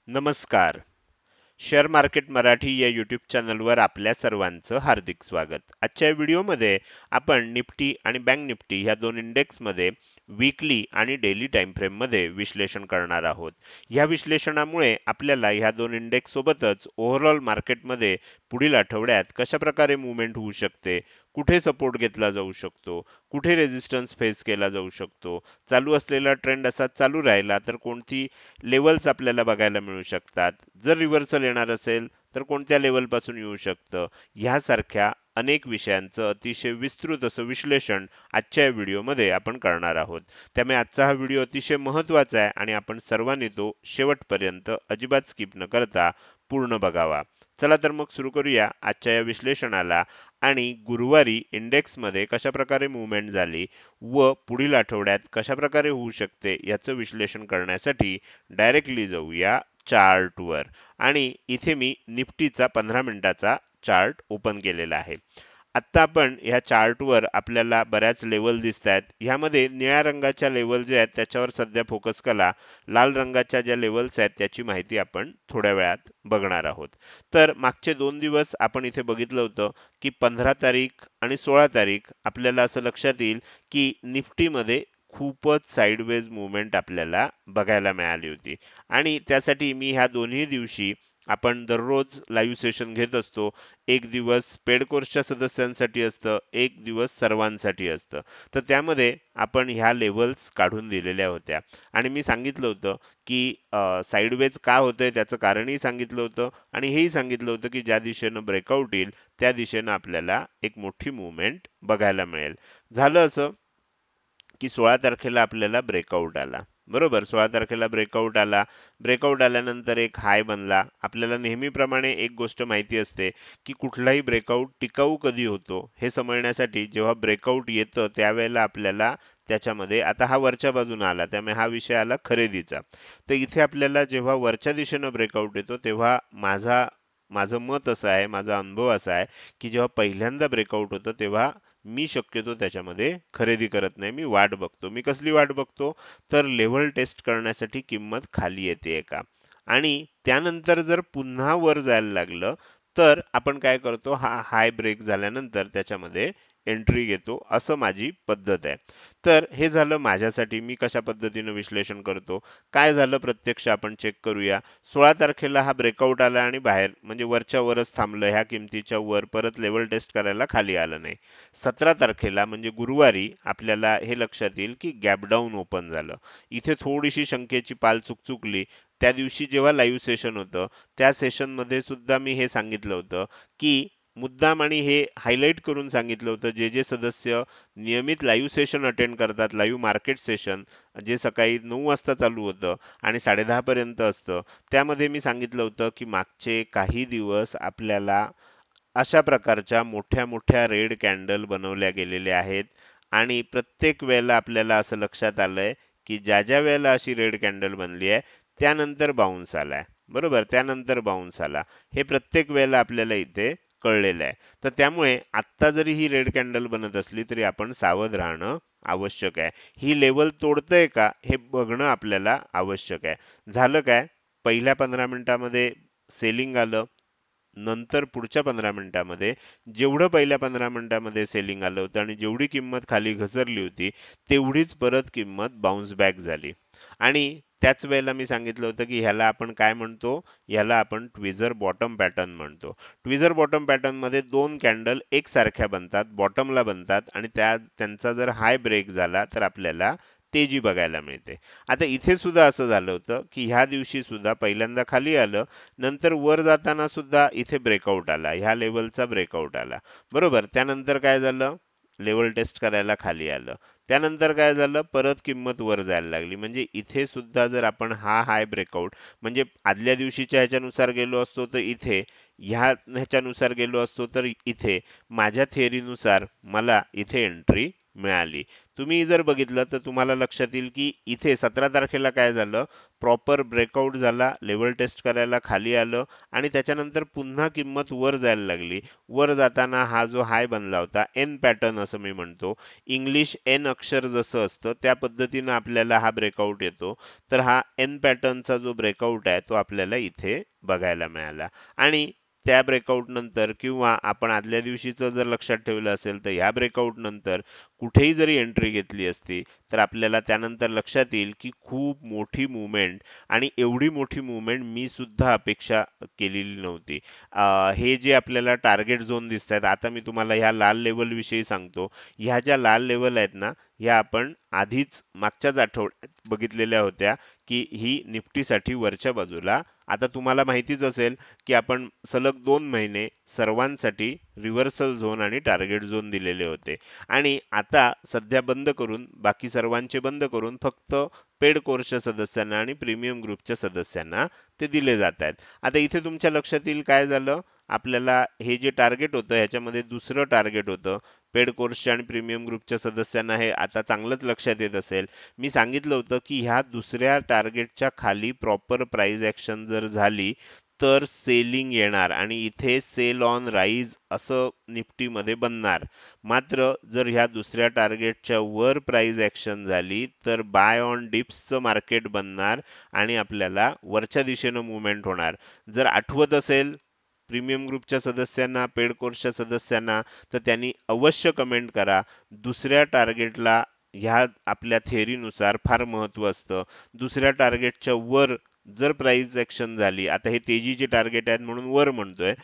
नमस्कार. Share market Marathi या YouTube चॅनलवर आपल्या सर्वांचं हार्दिक स्वागत. आजच्या व्हिडिओमध्ये आपण निफ्टी आणि बँक निफ्टी ह्या दोन इंडेक्समध्ये वीकली आणि डेली टाइम फ्रेममध्ये विश्लेषण करणार आहोत. ह्या विश्लेषणामुळे आपल्याला ह्या दोन इंडेक्स सोबतच ओव्हरऑल मार्केटमध्ये पुढील आठवड्यात कशा प्रकारे मूव्हमेंट होऊ शकते, कुठे सपोर्ट घेतला जाऊ शकतो, कुठे रेझिस्टन्स फेस केला जाऊ शकतो, चालू असलेला ट्रेंड असा चालू राहिला तर कोणती लेवल्स आपल्याला बघायला मिळू शकतात, जर रिव्हर्सल येणार असेल तर कोणत्या लेवलपासून येऊ शकतं, ह्यासारख्या अनेक विषयांचं अतिशय विस्तृत असं विश्लेषण आजच्या या व्हिडिओमध्ये आपण करणार आहोत. त्यामुळे आजचा हा व्हिडिओ अतिशय महत्त्वाचा आहे आणि आपण सर्वांनी तो शेवटपर्यंत अजिबात स्किप न करता पूर्ण बघावा. चला तर मग सुरू करूया आजच्या या विश्लेषणाला आणि गुरुवारी इंडेक्समध्ये कशा प्रकारे मूव्हमेंट झाली व पुढील आठवड्यात कशा प्रकारे होऊ शकते याचं विश्लेषण करण्यासाठी डायरेक्टली जाऊया चार्टवर. आणि इथे मी निफ्टीचा 15 मिनिटाचा चार्ट ओपन केलेला आहे. आत्ता आपण ह्या चार्टवर आपल्याला बऱ्याच लेवल दिसत आहेत. ह्यामध्ये निळ्या रंगाच्या लेवल जे आहेत त्याच्यावर सध्या फोकस करा. लाल रंगाच्या ज्या लेवल्स आहेत त्याची माहिती आपण थोड्या वेळात बघणार आहोत. तर मागचे 2 दिवस आपण इथे बघितलं होतं की 15 तारीख आणि 16 तारीख आपल्याला असं लक्षात येईल की निफ्टीमध्ये खूपच साइडवेज मुवमेंट आपल्याला बघायला मिळाली होती. आणि त्यासाठी मी ह्या दोन्ही दिवशी आपण दररोज लाईव्ह सेशन घेत असतो. एक दिवस पेड कोर्सच्या सदस्यांसाठी असतं, एक दिवस सर्वांसाठी असतं. तर त्यामध्ये आपण ह्या लेवल्स काढून दिलेल्या होत्या आणि मी सांगितलं होतं की साइडवेज का होतंय त्याचं कारणही सांगितलं होतं आणि हेही सांगितलं होतं की ज्या दिशेनं ब्रेकआउट येईल त्या दिशेनं आपल्याला एक मोठी मूव्हमेंट बघायला मिळेल. झालं असं की 16 तारखेला आपल्याला ब्रेकआउट आला. बरोबर, 16 तारखेला ब्रेकआउट आला. ब्रेकआउट आल्यानंतर एक हाय बनला. आपल्याला नेहमीप्रमाणे एक गोष्ट माहिती असते की कुठलाही ब्रेकआउट टिकाऊ कधी होतो हे समजण्यासाठी जेव्हा ब्रेकआउट येतं त्यावेळेला आपल्याला त्याच्यामध्ये, आता हा वरच्या बाजूने आला त्यामुळे हा विषय आला खरेदीचा. तर इथे आपल्याला जेव्हा वरच्या दिशेनं ब्रेकआउट येतो तेव्हा माझं मत असं आहे, माझा अनुभव असा आहे की जेव्हा पहिल्यांदा ब्रेकआउट होतं तेव्हा मी शक्यतो त्याच्यामध्ये खरेदी करत नाही. मी वाट बघतो. मी कसली वाट बघतो? तर लेव्हल टेस्ट करण्यासाठी किंमत खाली येते का? आणि त्यानंतर जर पुन्हा वर जायला लागलं तर आपण काय करतो? हा हाय ब्रेक झाल्यानंतर त्याच्यामध्ये एंट्री घेतो. असं माझी पद्धत आहे. तर हे झालं माझ्यासाठी. मी कशा पद्धतीनं विश्लेषण करतो. काय झालं प्रत्यक्ष आपण चेक करूया. 16 तारखेला हा ब्रेकआउट आला आणि बाहेर म्हणजे वरच्या वरच थांबलं. ह्या किमतीच्या वर परत लेव्हल टेस्ट करायला खाली आलं नाही. 17 तारखेला म्हणजे गुरुवारी आपल्याला हे लक्षात येईल की गॅप डाऊन ओपन झालं. इथे थोडीशी शंकेची पाल चुकचुकली. त्या दिवशी जेव्हा लाईव्ह सेशन होतं त्या सेशनमध्ये सुद्धा मी हे सांगितलं होतं की मुद्दाम आणि हे हायलाईट करून सांगितलं होतं, जे जे सदस्य नियमित लाईव्ह सेशन अटेंड करतात, लाईव्ह मार्केट सेशन जे सकाळी 9 वाजता चालू होतं आणि 10:30 पर्यंत असतं, त्यामध्ये मी सांगितलं होतं की मागचे काही दिवस आपल्याला अशा प्रकारच्या मोठ्या मोठ्या रेड कॅन्डल बनवल्या गेलेल्या आहेत आणि प्रत्येक वेळेला आपल्याला असं लक्षात आलंय की ज्या ज्या वेळेला अशी रेड कॅन्डल बनली आहे त्यानंतर बाउन्स आलाय. बरोबर, त्यानंतर बाउन्स आला. हे प्रत्येक वेळेला आपल्याला इथे कळलेलं आहे. तर त्यामुळे आत्ता जरी ही रेड कॅन्डल बनत असली तरी आपण सावध राहणं आवश्यक आहे. ही लेवल तोडतंय का हे बघणं आपल्याला आवश्यक आहे. झालं काय? पहिल्या 15 मिनिटामध्ये सेलिंग आलं. नंतर पुढच्या 15 मिनिटामध्ये जेवढं पहिल्या 15 मिनिटामध्ये सेलिंग आलं होतं आणि जेवढी किंमत खाली घसरली होती तेवढीच परत किंमत बाउन्स बॅक झाली. आणि त्याच वेळेला मी सांगितलं होतं की ह्याला आपण काय म्हणतो? ह्याला आपण ट्विझर बॉटम पॅटर्न म्हणतो. ट्विझर बॉटम पॅटर्न मध्ये दोन कॅन्डल एकसारख्या बनतात, बॉटमला बनतात आणि त्यांचा जर हाय ब्रेक झाला तर आपल्याला तेजी बघायला मिळते. आता इथे सुद्धा असं झालं होतं की ह्या दिवशी सुद्धा पहिल्यांदा खाली आलं, नंतर वर जाताना सुद्धा इथे ब्रेकआउट आला, ह्या लेवलचा ब्रेकआउट आला. बरोबर, त्यानंतर काय झालं? लेवल टेस्ट करायला खाली आलं. त्यानंतर काय झालं? परत किंमत वर जायला लागली. म्हणजे इथे सुद्धा जर आपण हा हाय ब्रेकआउट म्हणजे आदल्या दिवशीच्या ह्याच्यानुसार गेलो असतो तर इथे, ह्याच्यानुसार गेलो असतो तर इथे, माझ्या थिअरीनुसार मला इथे एंट्री मिळाली. तुम्ही जर बघितलं तर तुम्हाला लक्षात येईल की इथे 17 तारखेला काय झालं, प्रॉपर ब्रेकआउट झाला, लेवल टेस्ट करायला खाली आलं आणि त्याच्यानंतर पुन्हा किंमत वर जायला लागली. वर जाताना हा जो हाय बनला होता, एन पॅटर्न असं मी म्हणतो, इंग्लिश एन अक्षर जसं असतं त्या पद्धतीनं आपल्याला हा ब्रेकआउट येतो. तर हा एन पॅटर्नचा जो ब्रेकआउट आहे तो आपल्याला इथे बघायला मिळाला. आणि त्या ब्रेकआउट नंतर किंवा आपण आदल्या दिवशीचं जर लक्षात ठेवलं असेल तर ह्या ब्रेकआउट नंतर कुठेही जरी एंट्री घेतली असती तर आपल्याला त्यानंतर लक्षात येईल की खूप मोठी मूव्हमेंट, आणि एवढी मोठी मूव्हमेंट मी सुद्धा अपेक्षा केलेली नव्हती. हे जे आपल्याला टार्गेट झोन दिसत आहेत, आता मी तुम्हाला ह्या लाल लेवल विषयी सांगतो. ह्या ज्या लाल लेवल आहेत ना, ह्या आपण आधीच मागच्याच आठवड्यात बघितलेल्या होत्या की ही निफ्टीसाठी वरच्या बाजूला. आता तुम्हाला माहितीच असेल की आपण सलग 2 महिने सर्वांसाठी रिव्हर्सल झोन आणि टार्गेट झोन दिलेले होते, आणि आता सध्या बंद करून, बाकी सर्वांचे बंद करून फक्त पेड कोर्सच्या सदस्यांना आणि प्रीमियम ग्रुपच्या सदस्यांना ते दिले जात आहेत. आता इथे तुमच्या लक्षात येईल काय झालं, आपल्याला हे जे टार्गेट होतं ह्याच्यामध्ये दुसरं टार्गेट होतं पेड कोर्सच्या आणि प्रीमियम ग्रुपच्या सदस्यांना. हे आता चांगलंच लक्षात येत असेल, मी सांगितलं होतं की ह्या दुसऱ्या टार्गेटच्या खाली प्रॉपर प्राइस ऍक्शन जर झाली तर सेलिंग येणार आणि इथे सेल ऑन राईज असं निफ्टीमध्ये बनणार. मात्र जर ह्या दुसऱ्या टार्गेटच्या वर प्राइस ऍक्शन झाली तर बाय ऑन डिप्सचं मार्केट बनणार आणि आपल्याला वरच्या दिशेनं मुवमेंट होणार. जर आठवत असेल प्रीमियम ग्रुपच्या सदस्यांना, पेड कोर्सच्या सदस्यांना, तर त्यांनी अवश्य कमेंट करा. दुसऱ्या टार्गेटला ह्या आपल्या थेअरीनुसार फार महत्त्व असतं. दुसऱ्या टार्गेटच्या वर जर प्राइस ऍक्शन झाली, आता हे तेजीचे टार्गेट आहेत म्हणून वर म्हणतोय,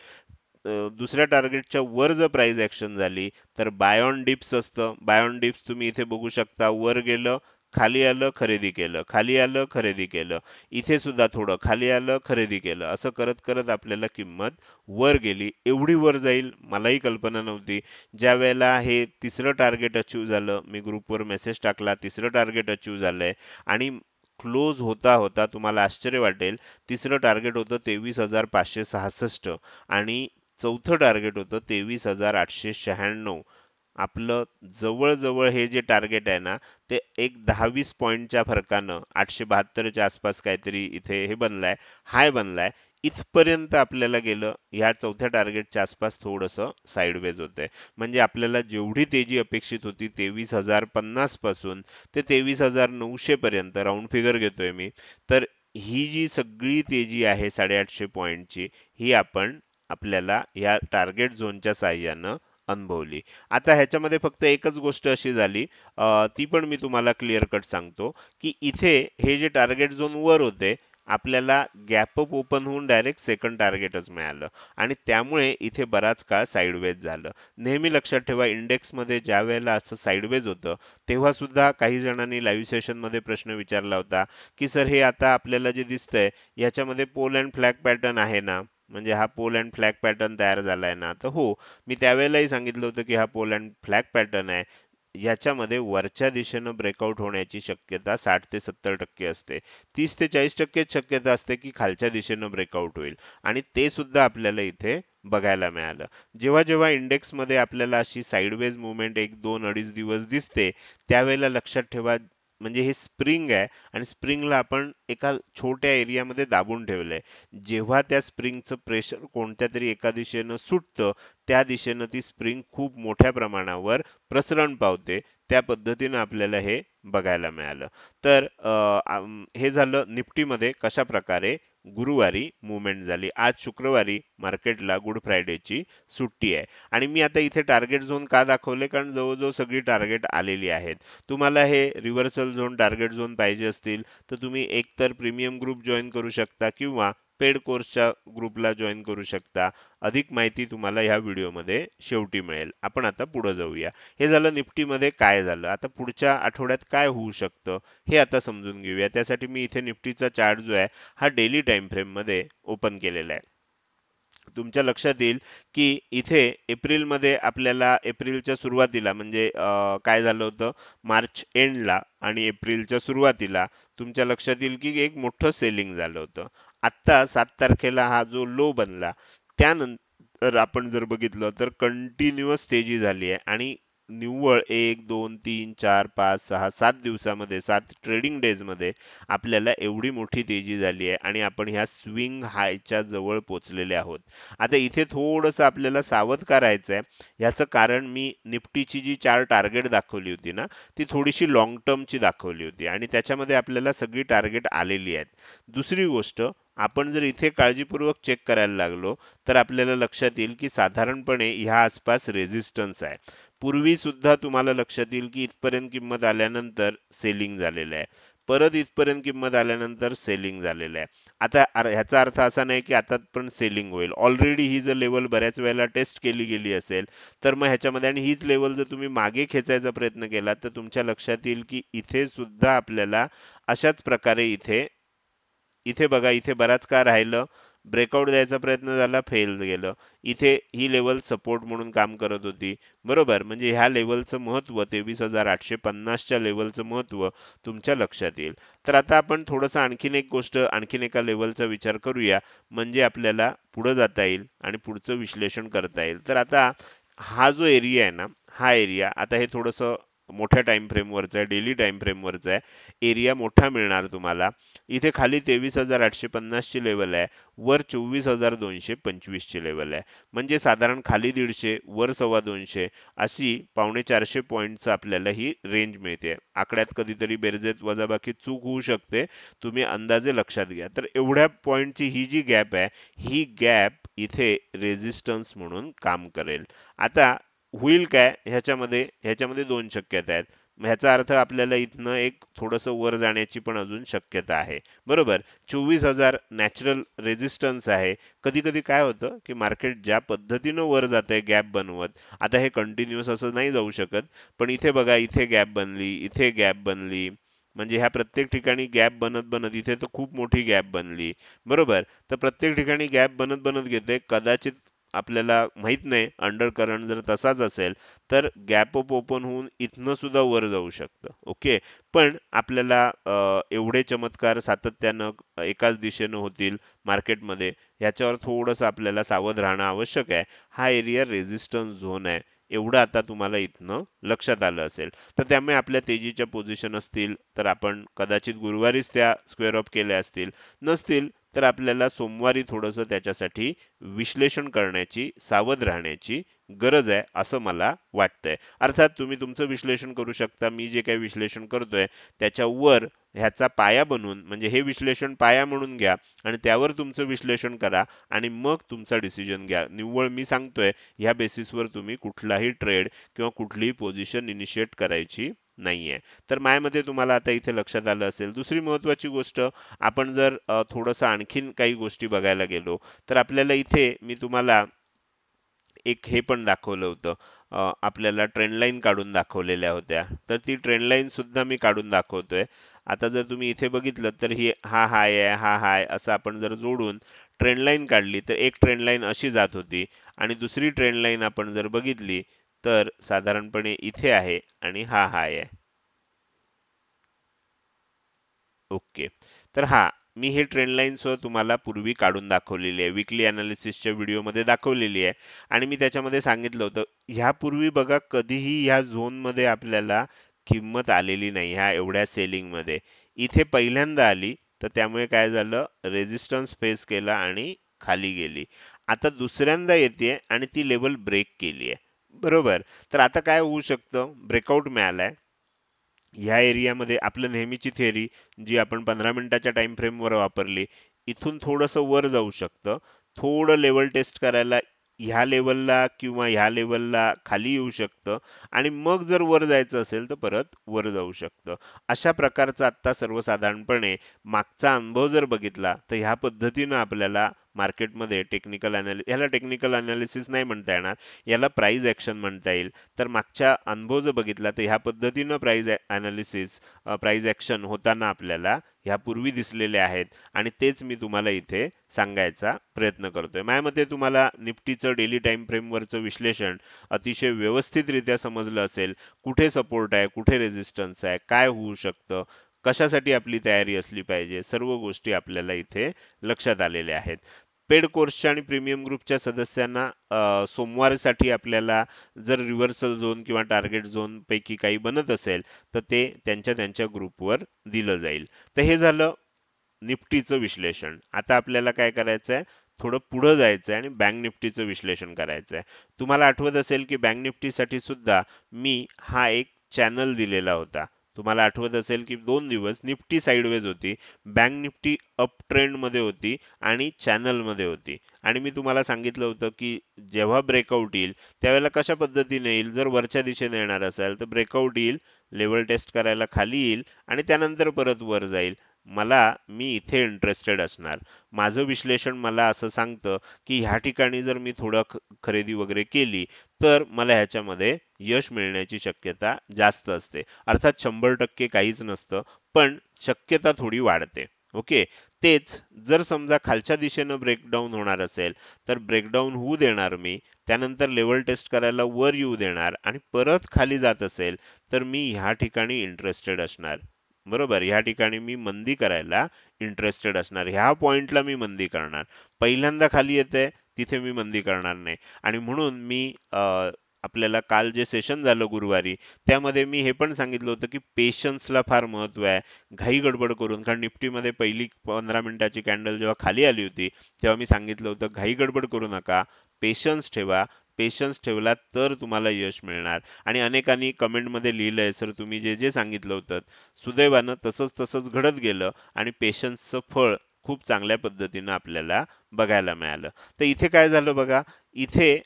दुसऱ्या टार्गेटच्या वर जर प्राइस ऍक्शन झाली तर बाय ऑन डिप्स असतं. बाय ऑन डिप्स तुम्ही इथे बघू शकता, वर गेलं, खाली आलं, खरेदी केलं, खाली आलं, खरेदी केलं, इथे सुद्धा थोडं खाली आलं, खरेदी केलं, असं करत करत आपल्याला किंमत वर गेली. एवढी वर जाईल मलाही कल्पना नव्हती. ज्या वेळेला हे तिसरं टार्गेट अचीव झालं, मी ग्रुपवर मेसेज टाकला तिसरं टार्गेट अचीव झालंय, आणि क्लोज होता होता तुम्हाला आश्चर्य वाटेल, तिसरं टार्गेट होतं 23,566 आणि चौथं टार्गेट होतं 23,896. आपलं जवळ-जवळ हे जे टार्गेट आहे ना, ते एक 10-20 पॉइंटच्या फरकानं 872च्या आसपास काहीतरी इथे हे बनलाय, हाय बनलाय. इथपर्यंत आपल्याला गेलं, ह्या चौथ्या टार्गेटच्या आसपास थोडंसं साइडवेज होतंय. म्हणजे आपल्याला जेवढी तेजी अपेक्षित होती 23,050 पासून ते 23,900 पर्यंत, राउंड फिगर घेतोय मी, तर ही जी सगळी तेजी आहे 850 पॉइंटची, ही आपण आपल्याला या टार्गेट झोनच्या साहाय्यानं अनुभवली. आता ह्याच्यामध्ये फक्त एकच गोष्ट अशी झाली, ती पण मी तुम्हाला क्लिअर कट सांगतो, की इथे हे जे टार्गेट झोन वर होते, आपल्याला गॅप अप ओपन होऊन डायरेक्ट सेकंड टार्गेटच मिळालं आणि त्यामुळे इथे बराच काळ साइडवेज झालं. नेहमी लक्षात ठेवा, इंडेक्समध्ये ज्या वेळेला असं साइडवेज होतं तेव्हा सुद्धा काही जणांनी लाईव्ह सेशनमध्ये प्रश्न विचारला होता की सर हे आता आपल्याला जे दिसतंय याच्यामध्ये पोल अँड फ्लॅग पॅटर्न आहे ना, म्हणजे हा पोल अँड फ्लॅग पॅटर्न तयार झालाय ना. तर हो, मी त्यावेळेलाही सांगितलं होतं की हा पोल अँड फ्लॅग पॅटर्न आहे. याच्यामध्ये वरच्या दिशेनं ब्रेकआउट होण्याची शक्यता 60 ते 70% असते. 30 ते 40% शक्यता असते की खालच्या दिशेनं ब्रेकआउट होईल, आणि ते सुद्धा आपल्याला इथे बघायला मिळालं. जेव्हा जेव्हा इंडेक्समध्ये आपल्याला अशी साइडवेज मुवमेंट 1, 2, 2.5 दिवस दिसते, त्यावेळेला लक्षात ठेवा, म्हणजे हे स्प्रिंग आहे आणि स्प्रिंगला आपण एका छोट्या एरियामध्ये दाबून ठेवलंय. जेव्हा त्या स्प्रिंगचं प्रेशर कोणत्या तरी एका दिशेनं सुटतं, त्या दिशेनं ती स्प्रिंग खूप मोठ्या प्रमाणावर प्रसरण पावते. त्या पद्धतीनं आपल्याला हे बघायला मिळालं. तर हे झालं निफ्टीमध्ये कशा प्रकारे गुरुवारी मुवमेंट झाली. आज शुक्रवारी मार्केटला गुड फ्रायडेची सुट्टी आहे आणि मी आता इथे टार्गेट झोन का दाखवले, कारण जवळजवळ सगळी टार्गेट आलेली आहेत. तुम्हाला हे रिव्हर्सल झोन, टार्गेट झोन पाहिजे असतील तर तुम्ही एकतर प्रीमियम ग्रुप जॉईन करू शकता किंवा पेड कोर्सच्या ग्रुपला जॉईन करू शकता. अधिक माहिती तुम्हाला ह्या व्हिडिओमध्ये शेवटी मिळेल. आपण आता पुढे जाऊया. हे झालं निफ्टीमध्ये काय झालं. आता पुढच्या आठवड्यात काय होऊ शकतं हे आता समजून घेऊया. त्यासाठी मी इथे निफ्टीचा चार्ट जो आहे हा डेली टाइम फ्रेम मध्ये ओपन केलेला आहे. तुमच्या लक्षात येईल की इथे एप्रिलमध्ये आपल्याला एप्रिलच्या सुरुवातीला, म्हणजे काय झालं होतं, मार्च एंडला आणि एप्रिलच्या सुरुवातीला तुमच्या लक्षात येईल की एक मोठं सेलिंग झालं होतं. आत्ता 7 तारखेला हा जो लो बनला त्यानंतर आपण जर बघितलं तर कंटिन्युअस तेजी झाली आहे आणि निव्वळ 1 2 3 4 5 6 7 दिवसामध्ये 7 ट्रेडिंग डेज मध्ये आपल्याला एवढी मोठी तेजी झाली आहे आणि आपण ह्या स्विंग हायच्या जवळ पोहोचलेले आहोत. आता इथे थोडंसं आपल्याला सावध का राहायचं आहे? ह्याचं कारण मी निफ्टीची जी 4 टार्गेट दाखवली होती ना, ती थोडीशी लाँग टर्मची दाखवली होती आणि त्याच्यामध्ये आपल्याला सगळी टार्गेट आलेली आहेत. दुसरी गोष्ट, आपण जर इथे काळजीपूर्वक चेक करायला लागलो तर आपल्याला लक्षात येईल की साधारणपणे ह्या आसपास रेझिस्टन्स आहे. पूर्वी सुद्धा तुम्हाला लक्षात येईल की इथपर्यंत किंमत आल्यानंतर सेलिंग झालेलं आहे. परत इथपर्यंत किंमत आल्यानंतर सेलिंग झालेलं आहे. आता ह्याचा अर्थ असा नाही की आता पण सेलिंग होईल. ऑलरेडी ही जर लेवल बऱ्याच वेळेला टेस्ट केली गेली असेल तर मग ह्याच्यामध्ये आणि हीच लेवल जर तुम्ही मागे खेचायचा प्रयत्न केला तर तुमच्या लक्षात येईल की इथे सुद्धा आपल्याला अशाच प्रकारे इथे इथे बघा, इथे बराच काळ राहिलं, ब्रेकआउट द्यायचा प्रयत्न झाला, फेल गेलं. इथे ही लेवल सपोर्ट म्हणून काम करत होती. बरोबर, म्हणजे ह्या लेवलचं महत्व 23,850 च्या लेवलचं महत्व तुमच्या लक्षात येईल. तर आता आपण थोडंसं आणखीन एक गोष्ट, आणखीन एका लेवलचा विचार करूया, म्हणजे आपल्याला पुढे जाता येईल आणि पुढचं विश्लेषण करता येईल. तर आता हा जो एरिया आहे ना, हा एरिया आता हे थोडंसं मोठ्या टाइम फ्रेमवरचं आहे, डेली टाइम फ्रेमवरचं आहे. एरिया मोठा मिळणार तुम्हाला. इथे खाली 23,850 ची लेवल आहे, वर 24,225 ची लेवल आहे. म्हणजे साधारण खाली 150, वर 225 अशी 450 पॉईंटचं आपल्याला ही रेंज मिळते. आकड्यात कधीतरी बेरजेत वजाबाकी चूक होऊ शकते, तुम्ही अंदाजे लक्षात घ्या. तर एवढ्या पॉईंटची ही जी गॅप आहे, ही गॅप इथे रेझिस्टन्स म्हणून काम करेल. आता होईल काय ह्याच्यामध्ये दोन शक्यता आहेत. ह्याचा अर्थ आपल्याला इथनं एक थोडंसं वर जाण्याची पण अजून शक्यता आहे. बरोबर, 24,000 नॅचरल रेझिस्टन्स आहे. कधी कधी काय होतं की मार्केट ज्या पद्धतीनं वर जातंय गॅप बनवत, आता हे कंटिन्युअस असं नाही जाऊ शकत, पण इथे बघा, इथे गॅप बनली, इथे गॅप बनली, म्हणजे ह्या प्रत्येक ठिकाणी गॅप बनत बनत इथे तर खूप मोठी गॅप बनली. बरोबर, तर प्रत्येक ठिकाणी गॅप बनत बनत घेते. कदाचित आपल्याला माहित नाही, अंडर करंट जर तसाच असेल तर गॅप अप ओपन होऊन इथनं सुद्धा वर जाऊ शकतं. ओके, पण आपल्याला एवढे चमत्कार सातत्यानं एकाच दिशेनं होतील मार्केटमध्ये, ह्याच्यावर थोडंसं आपल्याला सावध राहणं आवश्यक आहे. हा एरिया रेझिस्टन्स झोन आहे, एवढं आता तुम्हाला इथनं लक्षात आलं असेल. तर त्यामुळे आपल्या तेजीच्या पोझिशन असतील तर आपण कदाचित गुरुवारीच त्या स्क्वेअर ऑफ केल्या असतील, नसतील तर आपल्याला सोमवारी थोडंसं त्याच्यासाठी विश्लेषण करण्याची, सावध राहण्याची गरज आहे असं मला वाटतंय. अर्थात तुम्ही तुमचं विश्लेषण करू शकता. मी जे काही विश्लेषण करतोय त्याच्यावर ह्याचा पाया बनून, म्हणजे हे विश्लेषण पाया म्हणून घ्या आणि त्यावर तुमचं विश्लेषण करा आणि मग तुमचा डिसिजन घ्या. निव्वळ मी सांगतोय ह्या बेसिसवर तुम्ही कुठलाही ट्रेड किंवा कुठलीही पोझिशन इनिशिएट करायची नाहीये. तर माझ्या तुम्हाला आता इथे लक्षात आलं असेल. दुसरी महत्वाची गोष्ट, आपण जर थोडंसं आणखीन काही गोष्टी बघायला गेलो तर आपल्याला इथे मी तुम्हाला एक हे पण दाखवलं होतं. आपल्याला ट्रेंड लाईन काढून दाखवलेल्या होत्या. तर ती ट्रेंड लाईन सुद्धा मी काढून दाखवतोय. आता जर तुम्ही इथे बघितलं तर ही हा हाय आहे, हा हाय असं आपण जर जोडून ट्रेंड लाईन काढली तर एक ट्रेंड लाईन अशी जात होती आणि दुसरी ट्रेंड लाईन आपण जर बघितली तर साधारणपणे इथे आहे आणि हा हाय आहे. ओके. तर हा, मी हे ट्रेंड लाईन सह तुम्हाला पूर्वी काढून दाखवलेली आहे. वीकली अनालिसिसच्या व्हिडिओमध्ये दाखवलेली आहे आणि मी त्याच्यामध्ये सांगितलं होतं, ह्यापूर्वी बघा कधीही ह्या झोनमध्ये आपल्याला किंमत आलेली नाही ह्या एवढ्या सेलिंगमध्ये. इथे पहिल्यांदा आली, तर त्यामुळे काय झालं, रेझिस्टन्स फेस केला आणि खाली गेली. आता दुसऱ्यांदा येते आणि ती लेवल ब्रेक केली आहे. बरोबर, तर आता काय होऊ शकतं, ब्रेकआउट मिळालाय ह्या एरियामध्ये. आपलं नेहमीची थेअरी जी आपण 15 मिनिटाच्या टाइम फ्रेमवर वापरली, इथून थोडंसं वर जाऊ शकतं, थोडं लेवल टेस्ट करायला ह्या लेवलला किंवा ह्या लेवलला खाली येऊ शकतं आणि मग जर वर जायचं असेल तर परत वर जाऊ शकतं. अशा प्रकारचा आत्ता सर्वसाधारणपणे मागचा अनुभव जर बघितला तर ह्या पद्धतीनं आपल्याला मार्केटमध्ये ह्याला टेक्निकल अनालिसिस नाही म्हणता येणार, याला प्राइस ऍक्शन म्हणता येईल. तर मागच्या अनुभव जर बघितला तर ह्या पद्धतीनं प्राइस ऍक्शन होताना आपल्याला ह्यापूर्वी दिसलेले आहेत आणि तेच मी तुम्हाला इथे सांगायचा प्रयत्न करतोय. माझ्या मते तुम्हाला निफ्टीचं डेली टाइम फ्रेमवरचं विश्लेषण अतिशय व्यवस्थितरित्या समजलं असेल. कुठे सपोर्ट आहे, कुठे रेझिस्टन्स आहे, काय होऊ शकतं, कशासाठी आपली तयारी असली पाहिजे, सर्व गोष्टी आपल्याला इथे लक्षात आलेल्या आहेत. पेड कोर्सच्या आणि प्रीमियम ग्रुपच्या सदस्यांना सोमवारसाठी आपल्याला जर रिव्हर्सल झोन किंवा टार्गेट झोन पैकी काही बनत असेल तर ते त्यांच्या त्यांच्या ग्रुपवर दिलं जाईल. तर हे झालं निफ्टीचं विश्लेषण. आता आपल्याला काय करायचं आहे, थोडं पुढं जायचं आहे आणि बँक निफ्टीचं विश्लेषण करायचं आहे. तुम्हाला आठवत असेल की बँक निफ्टीसाठी सुद्धा मी हा एक चॅनल दिलेला होता. तुम्हाला आठवत असेल की 2 दिवस निफ्टी साइडवेज होती, बँक निफ्टी अप ट्रेंड मध्ये होती आणि चॅनल मध्ये होती. आणि मी तुम्हाला सांगितलं होतं की जेव्हा ब्रेकआउट येईल त्यावेळेला कशा पद्धतीने येईल. जर वरच्या दिशेने येणार असेल तर ब्रेकआउट येईल, लेवल टेस्ट करायला खाली येईल आणि त्यानंतर परत वर जाईल. मी इथे इंटरेस्टेड असणार. माझं विश्लेषण मला असं सांगतं की ह्या ठिकाणी जर मी थोडं खरेदी वगैरे केली तर मला ह्याच्यामध्ये यश मिळण्याची शक्यता जास्त असते. अर्थात 100% काहीच नसतं, पण शक्यता थोडी वाढते. ओके. तेच जर समजा खालच्या दिशेनं ब्रेकडाऊन होणार असेल तर ब्रेकडाऊन होऊ देणार मी, त्यानंतर लेवल टेस्ट करायला वर येऊ देणार आणि परत खाली जात असेल तर मी ह्या ठिकाणी इंटरेस्टेड असणार. बरोबर, ह्या ठिकाणी मी मंदी करायला इंटरेस्टेड असणार. ह्या पॉइंटला मी मंदी करणार. पहिल्यांदा खाली येते तिथे मी मंदी करणार नाही. आणि म्हणून आपल्याला काल जे सेशन झालं गुरुवारी त्यामध्ये मी हे पण सांगितलं होतं की पेशन्सला फार महत्व आहे. घाई गडबड करून, कारण निफ्टीमध्ये पहिली 15 मिनिटाची कॅन्डल जेव्हा खाली आली होती तेव्हा मी सांगितलं होतं घाई गडबड करू नका, पेशन्स ठेवा. पेशन्स ठेवला तर तुम्हाला यश मिळणार. आणि अनेकांनी कमेंटमध्ये लिहिलंय, सर तुम्ही जे जे सांगितलं होतं सुदैवानं तसंच तसंच घडत गेलं आणि पेशन्सचं फळ खूप चांगल्या पद्धतीनं आपल्याला बघायला मिळालं. तर इथे काय झालं बघा, इथे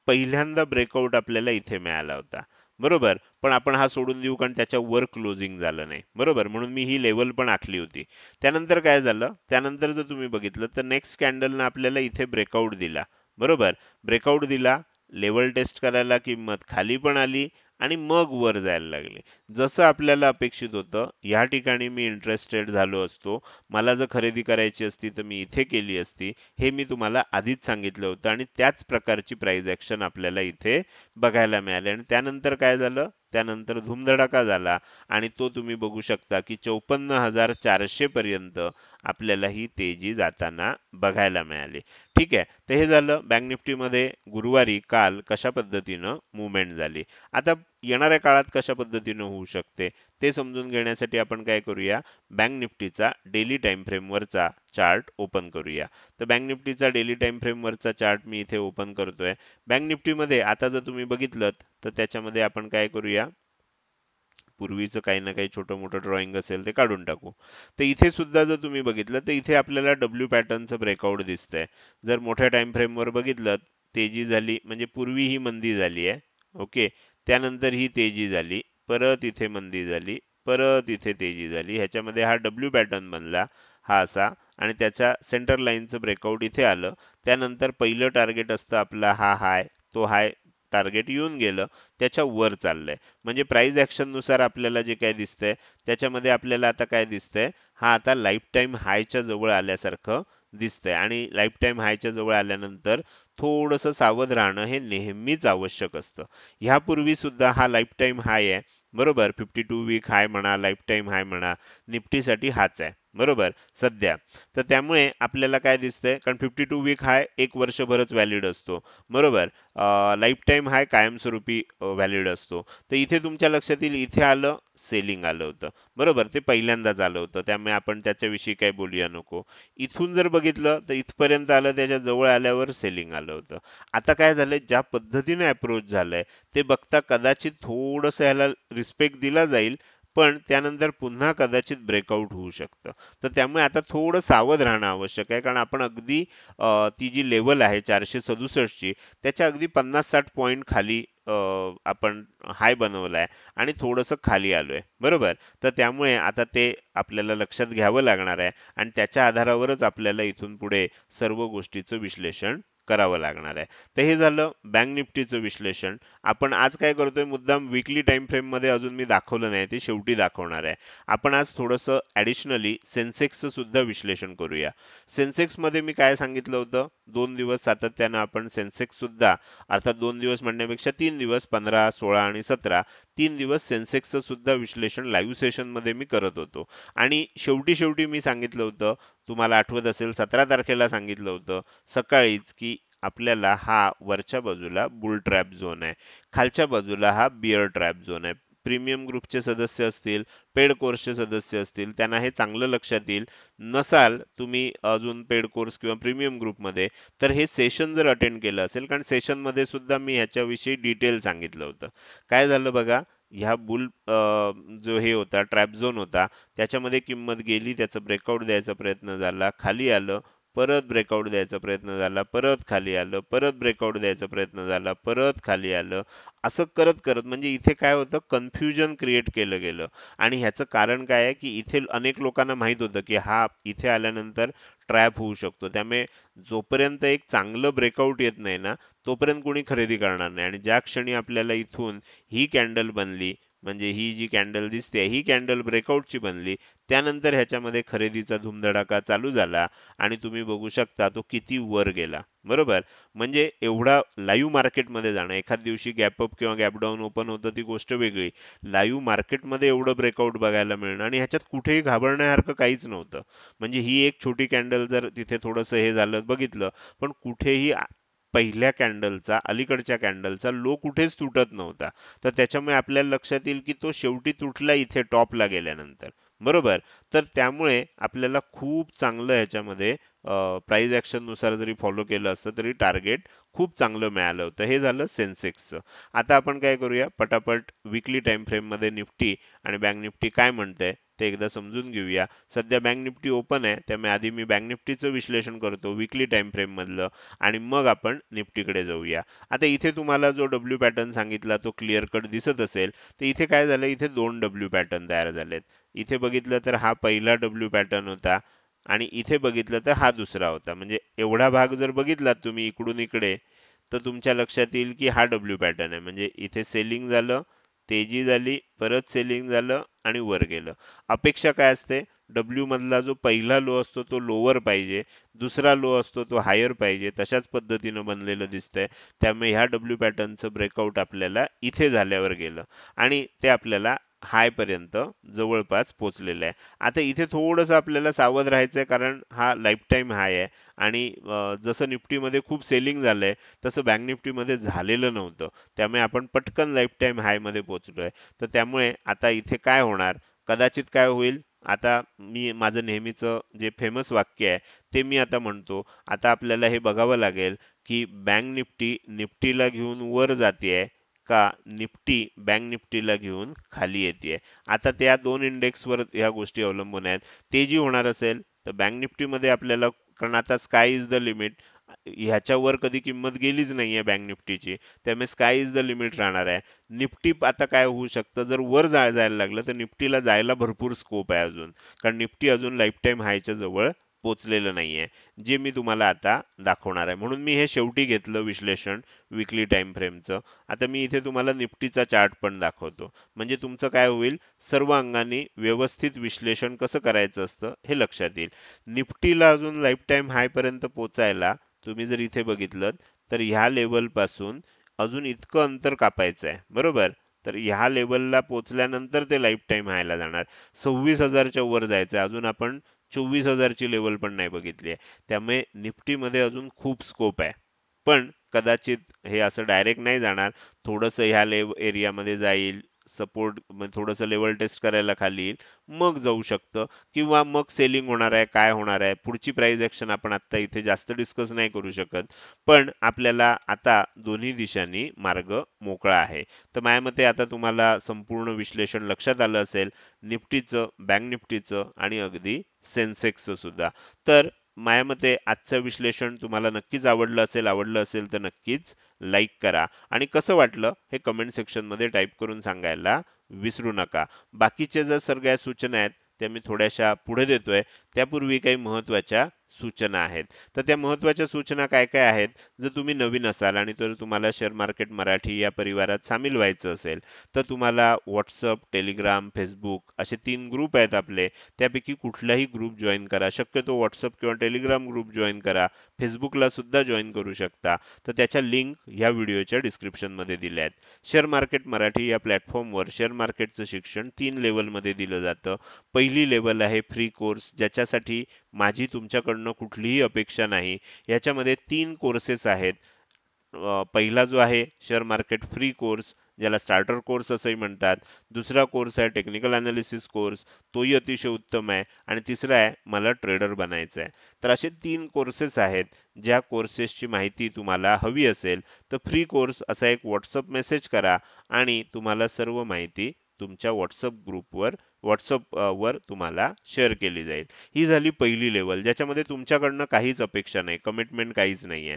पहिल्यांदा ब्रेकआउट आपल्याला इथे मिळाला होता. बरोबर, पण आपण हा सोडून देऊ कारण त्याच्या वर क्लोजिंग झालं नाही. बरोबर, म्हणून मी ही लेवल पण आखली होती. त्यानंतर काय झालं, त्यानंतर जर तुम्ही बघितलं तर नेक्स्ट कॅन्डलनं आपल्याला इथे ब्रेकआउट दिला. बरोबर, ब्रेकआउट दिला, लेवल टेस्ट करायला किंमत खाली पण आली आणि मग वर जायला लागली. जसं आपल्याला अपेक्षित होतं, या ठिकाणी मी इंटरेस्टेड झालो असतो. मला जर खरेदी करायची असती तर मी इथे केली असती. हे मी तुम्हाला आधीच सांगितलं होतं आणि त्याच प्रकारची प्राइस ॲक्शन आपल्याला इथे बघायला मिळाली. आणि त्यानंतर काय झालं, त्यानंतर धूमधडाका झाला आणि तो तुम्ही बघू शकता की 54,400 पर्यंत आपल्याला ही तेजी जाताना बघायला मिळाली. ठीक आहे. तर हे झालं बँक निफ्टीमध्ये गुरुवारी काल कशा पद्धतीनं मूव्हमेंट झाली. आता येणाऱ्या काळात कशा पद्धतीनं होऊ शकते ते समजून घेण्यासाठी आपण काय करूया, बँक निफ्टीचा डेली टाइम फ्रेमवरचा चार्ट ओपन करूया. तर बँक निफ्टीचा डेली टाइम फ्रेमवरचा चार्ट मी इथे ओपन करतोय. बँक निफ्टीमध्ये आता जर तुम्ही बघितलं तर त्याच्यामध्ये आपण काय करूया, पूर्वीचं काही ना काही छोटं मोठं ड्रॉइंग असेल ते काढून टाकू. तर इथे सुद्धा जर तुम्ही बघितलं तर इथे आपल्याला डब्ल्यू पॅटर्नचं ब्रेकआउट दिसतंय. जर मोठ्या टाइम फ्रेमवर बघितलं, तेजी झाली म्हणजे पूर्वी ही मंदी झाली आहे. ओके. त्यानंतर ही तेजी झाली, परत इथे मंदी झाली, परत इथे तेजी झाली. ह्याच्यामध्ये हा डब्ल्यू पॅटर्न बनला, हा असा. आणि त्याच्या सेंटर लाईनचं ब्रेकआउट इथे आलं. त्यानंतर पहिलं टार्गेट असतं आपला हा हाय, तो हाय टार्गेट येऊन गेलं, त्याच्या वर चाललंय. म्हणजे प्राइस ऍक्शन नुसार आपल्याला जे काय दिसतंय त्याच्यामध्ये आपल्याला आता काय दिसतंय, हा आता लाईफ टाइम हायच्या जवळ आल्यासारखं दिसतंय. आणि लाईफ टाइम हायच्या जवळ आल्यानंतर थोडंसं सावध राहणं हे नेहमीच आवश्यक असतं. ह्यापूर्वी सुद्धा हा लाईफ टाइम हाय आहे. बरोबर, 52 वीक हाय म्हणा, लाईफ टाइम हाय म्हणा, निफ्टीसाठी हाच आहे. बरोबर सध्या. तर त्यामुळे आपल्याला काय दिसतंय, कारण 52 वीक हाय एक वर्षभरच व्हॅलिड असतो. बरोबर, लाईफ टाइम हाय कायमस्वरूपी व्हॅलिड असतो. तर इथे तुमच्या लक्षात येईल, इथे आलं सेलिंग आलं होतं. बरोबर, ते पहिल्यांदाच आलं होतं, त्यामुळे आपण त्याच्याविषयी काही बोलूया नको. इथून जर बघितलं तर इथपर्यंत आलं, त्याच्या जवळ आल्यावर सेलिंग आलं होतं. आता काय झालंय, ज्या पद्धतीने अप्रोच झालाय ते बघता कदाचित थोडंसं ह्याला रिस्पेक्ट दिला जाईल, पण त्यानंतर पुन्हा कदाचित ब्रेकआउट होऊ शकतं. तर त्यामुळे आता थोडं सावध राहणं आवश्यक आहे, कारण आपण अगदी ती जी लेवल आहे 467 ची, त्याच्या अगदी 50-60 पॉईंट खाली आपण हाय बनवलाय आणि थोडंसं खाली आलोय. बरोबर, तर त्यामुळे आता ते आपल्याला लक्षात घ्यावं लागणार आहे आणि त्याच्या आधारावरच आपल्याला इथून पुढे सर्व गोष्टीचं विश्लेषण करावं लागणार आहे. तर हे झालं बँक निफ्टीचं विश्लेषण. आपण आज काय करतोय, मुद्दाम वीकली टाइम फ्रेम मध्ये अजून मी दाखवलं नाही, ते शेवटी दाखवणार आहे. आपण आज थोडंसं ऍडिशनली सेन्सेक्सचं सुद्धा विश्लेषण करूया. सेन्सेक्स मध्ये मी काय सांगितलं होतं, 2 दिवस सातत्यानं आपण सेन्सेक्स सुद्धा, अर्थात 2 दिवस म्हणण्यापेक्षा 3 दिवस, 15, 16 आणि 17, 3 दिवस सेन्सेक्सचं सुद्धा विश्लेषण लाईव्ह सेशन मध्ये मी करत होतो. आणि शेवटी शेवटी मी सांगितलं होतं तुम्हाला आठवत असेल 17 तारखेला सांगितलं होतं सकाळीच की आपल्याला हा वरच्या बाजूला बुल ट्रॅप झोन आहे, खालच्या बाजूला हा बिअर ट्रॅप झोन आहे. प्रीमियम ग्रुपचे सदस्य असतील, पेड कोर्सचे सदस्य असतील, त्यांना हे चांगलं लक्षात येईल. नसाल तुम्ही अजून पेड कोर्स किंवा प्रीमियम ग्रुपमध्ये, तर हे सेशन जर अटेंड केलं असेल, कारण सेशनमध्ये सुद्धा मी ह्याच्याविषयी डिटेल सांगितलं होतं. काय झालं बघा, ह्या बुल जो हे होता ट्रॅप झोन होता, त्याच्यामध्ये किंमत गेली, त्याचा ब्रेकआउट द्यायचा प्रयत्न झाला, खाली आलं, परत ब्रेकआउट द्यायचा प्रयत्न झाला, परत खाली आलं, परत ब्रेकआउट द्यायचा प्रयत्न झाला, परत खाली आलं. असं करत करत म्हणजे इथे काय होतं, कन्फ्युजन क्रिएट केलं गेलं. आणि ह्याचं कारण काय आहे की इथे अनेक लोकांना माहित होतं की हा इथे आल्यानंतर ट्रॅप होऊ शकतो. त्यामुळे जोपर्यंत एक चांगलं ब्रेकआउट येत नाही ना, तोपर्यंत कोणी खरेदी करणार नाही. आणि ज्या क्षणी आपल्याला इथून ही कॅन्डल बनली, म्हणजे ही जी कॅन्डल दिसते ही कॅन्डल ब्रेकआउटची बनली, त्यानंतर ह्याच्यामध्ये खरेदीचा धुमधडाका चालू झाला आणि तुम्ही बघू शकता तो किती वर गेला. बरोबर. म्हणजे एवढा लाईव्ह मार्केटमध्ये जाणं, एखाद दिवशी गॅप अप किंवा गॅप डाऊन ओपन होतं ती गोष्ट वेगळी. लाईव्ह मार्केटमध्ये एवढं ब्रेकआउट बघायला मिळणं आणि ह्याच्यात कुठेही घाबरण्यासारखं काहीच नव्हतं. म्हणजे ही एक छोटी कॅन्डल जर तिथे थोडंसं हे झालं बघितलं, पण कुठेही पहिल्या कॅन्डलचा, अलीकडच्या कॅन्डलचा लो कुठेच तुटत नव्हता. तर त्याच्यामुळे आपल्याला लक्षात येईल की तो शेवटी तुटला इथे टॉपला गेल्यानंतर. बरोबर. तर त्यामुळे आपल्याला खूप चांगलं ह्याच्यामध्ये प्राइस ऍक्शन नुसार जरी फॉलो केलं असतं तरी टार्गेट खूप चांगलं मिळालं होतं. हे झालं सेन्सेक्सचं. आता आपण काय करूया, पटापट विकली टाइम फ्रेम मध्ये निफ्टी आणि बँक निफ्टी काय म्हणतंय ते एकदा समजून घेऊया. सध्या बँक निफ्टी ओपन आहे, त्यामुळे आधी मी बँक निफ्टीचं विश्लेषण करतो विकली टाइम फ्रेम मधलं, आणि मग आपण निफ्टीकडे जाऊया. आता इथे तुम्हाला जो डब्ल्यू पॅटर्न सांगितला तो क्लिअर कट दिसत असेल, तर इथे काय झालं, इथे दोन डब्ल्यू पॅटर्न तयार झालेत. इथे बघितलं तर हा पहिला डब्ल्यू पॅटर्न होता आणि इथे बघितलं तर हा दुसरा होता. म्हणजे एवढा भाग जर बघितलात तुम्ही इकडून इकडे, तर तुमच्या लक्षात येईल की हा डब्ल्यू पॅटर्न आहे. म्हणजे इथे सेलिंग झालं, तेजी झाली, परत सेलिंग झालं आणि वर गेलं. अपेक्षा काय असते, डब्ल्यू मधला जो पहिला लो असतो तो लोअर पाहिजे, दुसरा लो असतो तो हायर पाहिजे. तशाच पद्धतीनं बनलेलं दिसतंय. त्यामुळे ह्या डब्ल्यू पॅटर्नचं ब्रेकआउट आपल्याला इथे झाल्यावर गेलं आणि ते आपल्याला हाय पर्यंत जवळपास पोहोचलेलं आहे. आता इथे थोडंसं आपल्याला सावध राहायचं आहे, कारण हा लाईफ टाईम हाय आहे आणि जसं निफ्टीमध्ये खूप सेलिंग झालंय तसं बँक निफ्टीमध्ये झालेलं नव्हतं. त्यामुळे आपण पटकन लाईफ टाईम हाय मध्ये पोहोचलोय. तर त्यामुळे आता इथे काय होणार, कदाचित काय होईल, आता मी माझं नेहमीचं जे फेमस वाक्य आहे ते मी आता म्हणतो. आता आपल्याला हे बघावं लागेल की बँक निफ्टी निफ्टीला घेऊन वर जाते का निफ्टी बँक निफ्टीला घेऊन खाली येते. आता त्या दोन इंडेक्सवर ह्या गोष्टी अवलंबून आहेत. तेजी होणार असेल तर बँक निफ्टीमध्ये आपल्याला, कारण आता स्काय इज द लिमिट, ह्याच्यावर कधी किंमत गेलीच नाहीये बँक निफ्टीची, त्यामुळे स्काय इज द लिमिट राहणार आहे. निफ्टी आता काय होऊ शकतं, जर वर जायला लागलं तर निफ्टीला जायला भरपूर स्कोप आहे अजून, कारण निफ्टी अजून लाईफ टाईम हायच्या जवळ पोचलेलं नाहीये, जे मी तुम्हाला आता दाखवणार आहे. म्हणून मी हे शेवटी घेतलं विश्लेषण विकली टाइम फ्रेमचं. आता मी इथे तुम्हाला निफ्टीचा चार्ट पण दाखवतो, म्हणजे तुमचं काय होईल, सर्व अंगाने व्यवस्थित विश्लेषण कसं करायचं असतं हे लक्षात येईल. निफ्टीला अजून लाईफ टाईम हाय पर्यंत पोचायला तुम्ही जर इथे बघितलं तर ह्या लेवल पासून अजून इतकं अंतर कापायचं आहे. बरोबर. तर ह्या लेवलला पोचल्यानंतर ते लाईफ टाईम हायला जाणार. 26,000च्या वर जायचं आहे. अजून आपण 24,000ची लेवल पण नाही बघितली आहे. त्यामुळे निफ्टीमध्ये अजून खूप स्कोप आहे. पण कदाचित हे असं डायरेक्ट नाही जाणार, थोडंसं ह्या एरियामध्ये जाईल, सपोर्ट थोडंसं लेवल टेस्ट करायला खाली येईल, मग जाऊ शकतं. किंवा मग सेलिंग होणार आहे, काय होणार आहे पुढची प्राइस ऍक्शन आपण आता इथे जास्त डिस्कस नाही करू शकत. पण आपल्याला आता दोन्ही दिशांनी मार्ग मोकळा आहे. तर माझ्या मते आता तुम्हाला संपूर्ण विश्लेषण लक्षात आलं असेल, निफ्टीचं, बँक निफ्टीचं आणि अगदी सेन्सेक्सचं सुद्धा. तर माझ्या मते आजचं विश्लेषण तुम्हाला नक्कीच आवडलं असेल तर नक्कीच लाईक करा आणि कसं वाटलं हे कमेंट सेक्शन मध्ये टाईप करून सांगायला विसरू नका. बाकीच्या ज्या सगळ्या सूचना आहेत त्या मी थोड्याशा पुढे देतोय, त्यापूर्वी काही महत्त्वाच्या सूचना आहेत. तर त्या महत्त्वाच्या सूचना काय काय आहेत? जर तुम्ही नवीन असाल आणि तर तुम्हाला शेअर मार्केट मराठी या परिवारात सामील व्हायचं असेल, तर तुम्हाला WhatsApp, Telegram, Facebook असे 3 ग्रुप आहेत आपले. त्यापैकी कुठलाही ग्रुप जॉइन करा. शक्यतो WhatsApp किंवा Telegram ग्रुप जॉइन करा. Facebookला सुद्धा जॉइन करू शकता. तर त्याच्या लिंक ह्या व्हिडिओच्या डिस्क्रिप्शनमध्ये दिल्या आहेत. शेअर मार्केट मराठी या प्लॅटफॉर्मवर शेअर मार्केटचं शिक्षण 3 लेव्हलमध्ये दिलं जातं. पहिली लेव्हल आहे फ्री कोर्स, ज्याच्यासाठी माझी तुमच्याकडनं कुठलीही अपेक्षा नाही. याच्यामध्ये 3 कोर्सेस आहेत. पहिला जो आहे शेअर मार्केट फ्री कोर्स, ज्याला स्टार्टर कोर्स असंही म्हणतात. दुसरा कोर्स आहे टेक्निकल अनालिसिस कोर्स, तोही अतिशय उत्तम आहे. आणि तिसरा आहे मला ट्रेडर बनायचं आहे. तर असे 3 कोर्सेस आहेत. ज्या कोर्सेसची माहिती तुम्हाला हवी असेल तर फ्री कोर्स असा एक WhatsApp मेसेज करा आणि तुम्हाला सर्व माहिती तुमच्या WhatsApp ग्रुपवर वर तुम्हाला शेअर केली जाईल. ही झाली पहिली लेवल, ज्याच्यामध्ये तुमच्याकडनं काहीच अपेक्षा नाही, कमिटमेंट काहीच नाहीये.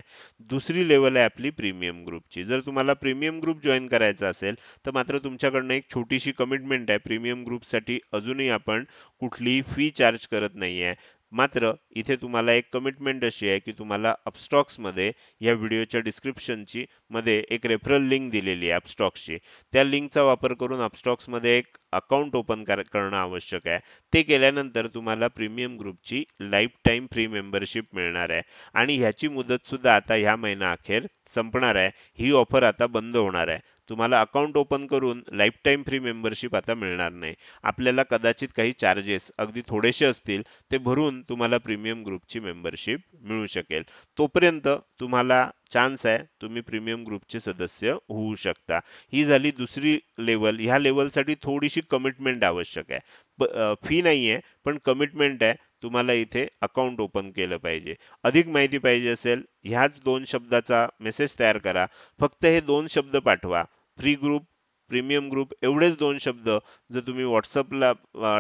दुसरी लेवल आहे आपली प्रीमियम ग्रुपची. जर तुम्हाला प्रीमियम ग्रुप जॉइन करायचा असेल तर मात्र तुमच्याकडनं एक छोटीशी कमिटमेंट आहे. प्रीमियम ग्रुपसाठी अजूनही आपण कुठलीही फी चार्ज करत नाहीये. मात्र इथे तुम्हाला एक कमिटमेंट अशी आहे की तुम्हाला अपस्टॉक्समध्ये या व्हिडिओच्या डिस्क्रिप्शनची मध्ये एक रेफरल लिंक दिलेली आहे अपस्टॉक्सची. त्या लिंकचा वापर करून अपस्टॉक्समध्ये एक अकाउंट ओपन करणं आवश्यक आहे. ते केल्यानंतर तुम्हाला प्रीमियम ग्रुपची लाईफ टाईम फ्री मेंबरशिप मिळणार आहे आणि ह्याची मुदत सुद्धा आता ह्या महिना अखेर संपणार आहे. ही ऑफर आता बंद होणार आहे. तुम्हाला अकाउंट ओपन करून लाईफ टाईम फ्री मेंबरशिप आता मिळणार नाही. आपल्याला कदाचित काही चार्जेस अगदी थोडेसे असतील ते भरून तुम्हाला प्रीमियम ग्रुपची मेंबरशिप मिळू शकेल. तोपर्यंत तुम्हाला चान्स आहे, तुम्ही प्रीमियम ग्रुपचे सदस्य होऊ शकता. ही झाली दुसरी लेवल. ह्या लेवलसाठी थोडीशी कमिटमेंट आवश्यक आहे. फी नाहीये, पण कमिटमेंट आहे. तुम्हाला इथे अकाउंट ओपन केलं पाहिजे. अधिक माहिती पाहिजे असेल, ह्याच 2 शब्दाचा मेसेज तयार करा. फक्त हे 2 शब्द पाठवा. फ्री ग्रुप, प्रीमियम ग्रुप एवढेच 2 शब्द जर तुम्ही WhatsAppला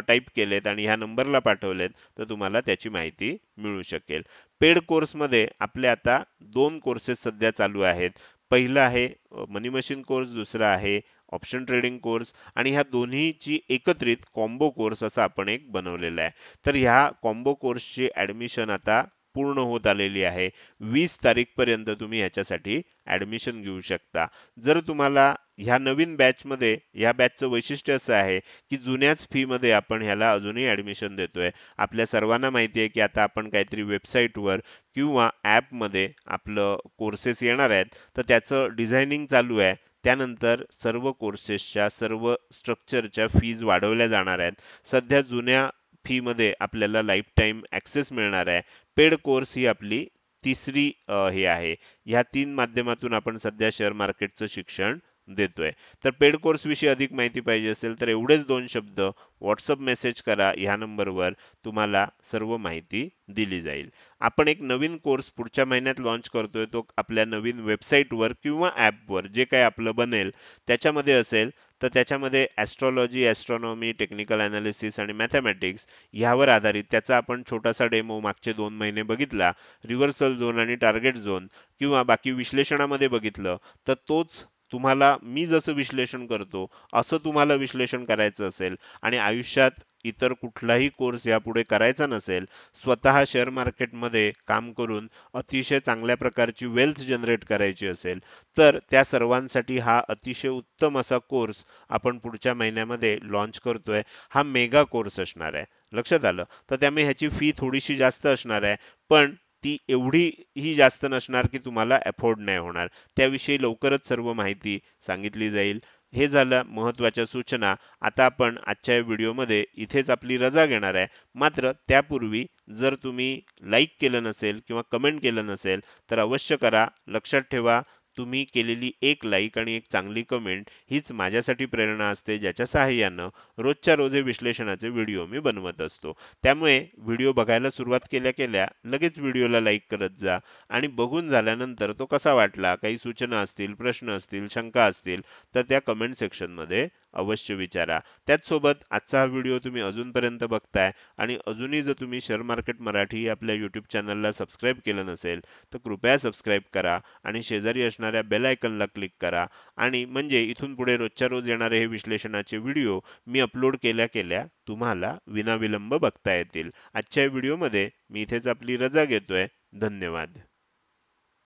टाइप केलेत आणि ह्या नंबरला पाठवलेत, तर तुम्हाला त्याची माहिती मिळू शकेल. पेड कोर्समध्ये आपले आता 2 कोर्सेस सध्या चालू आहेत. पहिला आहे मनी मशीन कोर्स, दुसरा आहे ऑप्शन ट्रेडिंग कोर्स आणि ह्या दोन्हीची एकत्रित कॉम्बो कोर्स असा आपण एक बनवलेला आहे. तर ह्या कॉम्बो कोर्सची ऍडमिशन आता पूर्ण होत आलेली आहे. 20 तारीखपर्यंत तुम्ही ह्याच्यासाठी ऍडमिशन घेऊ शकता. जर तुम्हाला ह्या नवीन बॅचमध्ये, ह्या बॅचचं वैशिष्ट्य असं आहे की जुन्याच फी मध्ये आपण ह्याला अजूनही ऍडमिशन देतोय. आपल्या सर्वांना माहिती आहे की आता आपण काहीतरी वेबसाईटवर किंवा ॲपमध्ये आपलं कोर्सेस येणार आहेत, तर त्याचं डिझायनिंग चालू आहे. त्यानंतर सर्व कोर्सेसच्या, सर्व स्ट्रक्चरच्या फीज वाढवल्या जाणार आहेत. सध्या जुन्या फीमध्ये आपल्याला लाईफ टाईम ॲक्सेस मिळणार आहे. पेड कोर्स ही आपली तिसरी हे आहे. ह्या 3 माध्यमातून आपण सध्या शेअर मार्केटचं शिक्षण देतोय. तर पेड कोर्स विषयी अधिक माहिती पाहिजे असेल तर एवढेच 2 शब्द WhatsApp मेसेज करा ह्या नंबरवर, तुम्हाला सर्व माहिती दिली जाईल. आपण एक नवीन कोर्स पुढच्या महिन्यात लॉन्च करतोय. तो आपल्या नवीन वेबसाईटवर किंवा ॲपवर जे काही आपलं बनेल त्याच्यामध्ये असेल. तर त्याच्यामध्ये ॲस्ट्रॉलॉजी, ॲस्ट्रॉनॉमी, टेक्निकल अनालिसिस आणि मॅथमॅटिक्स ह्यावर आधारित त्याचा आपण छोटासा डेमो मागचे 2 महिने बघितला. रिव्हर्सल झोन आणि टार्गेट झोन किंवा बाकी विश्लेषणामध्ये बघितलं. तर तोच तुम्हाला मी जसं विश्लेषण करतो असं तुम्हाला विश्लेषण करायचं असेल आणि आयुष्यात इतर कुठलाही कोर्स यापुढे करायचा नसेल, स्वतः शेअर मार्केटमध्ये काम करून अतिशय चांगल्या प्रकारची वेल्थ जनरेट करायची असेल, तर त्या सर्वांसाठी हा अतिशय उत्तम असा कोर्स आपण पुढच्या महिन्यामध्ये लॉन्च करतोय. हा मेगा कोर्स असणार आहे. लक्षात आलं? तर त्यामुळे ह्याची फी थोडीशी जास्त असणार आहे, पण ती एवढीही जास्त नसणार की तुम्हाला अफोर्ड नाही होणार. त्याविषयी लवकरच सर्व माहिती सांगितली जाईल. हे झालं महत्त्वाच्या सूचना. आता आपण आजच्या व्हिडिओमध्ये इथेच आपली रजा घेणार आहे. मात्र त्यापूर्वी जर तुम्ही लाईक केलं नसेल किंवा कमेंट केलं नसेल तर अवश्य करा. लक्षात ठेवा, तुम्ही केलेली एक लाईक आणि एक चांगली कमेंट हीच माझ्यासाठी प्रेरणा असते, ज्याच्या सहाय्यानं रोजच्या रोज हे विश्लेषणाचे व्हिडिओ मी बनवत असतो. त्यामुळे व्हिडिओ बघायला सुरुवात केल्या केल्या लगेच व्हिडिओला लाईक करत जा आणि बघून झाल्यानंतर तो कसा वाटला, काही सूचना असतील, प्रश्न असतील, शंका असतील तर त्या कमेंट सेक्शनमध्ये अवश्य विचारा. त्याचसोबत आजचा हा व्हिडिओ तुम्ही अजूनपर्यंत बघताय आणि अजूनही जर तुम्ही शेअर मार्केट मराठी आपल्या YouTube चॅनलला सबस्क्राईब केलं नसेल तर कृपया सबस्क्राईब करा आणि शेजारी असणाऱ्या असणाऱ्या बेल आयकॉनला क्लिक करा आणि म्हणजे इथून पुढे रोजच्या रोज येणारे हे विश्लेषणाचे व्हिडिओ मी अपलोड केल्या केल्या तुम्हाला विनाविलंब बघता येतील. आजच्या व्हिडिओमध्ये मी इथेच आपली रजा घेतोय. धन्यवाद.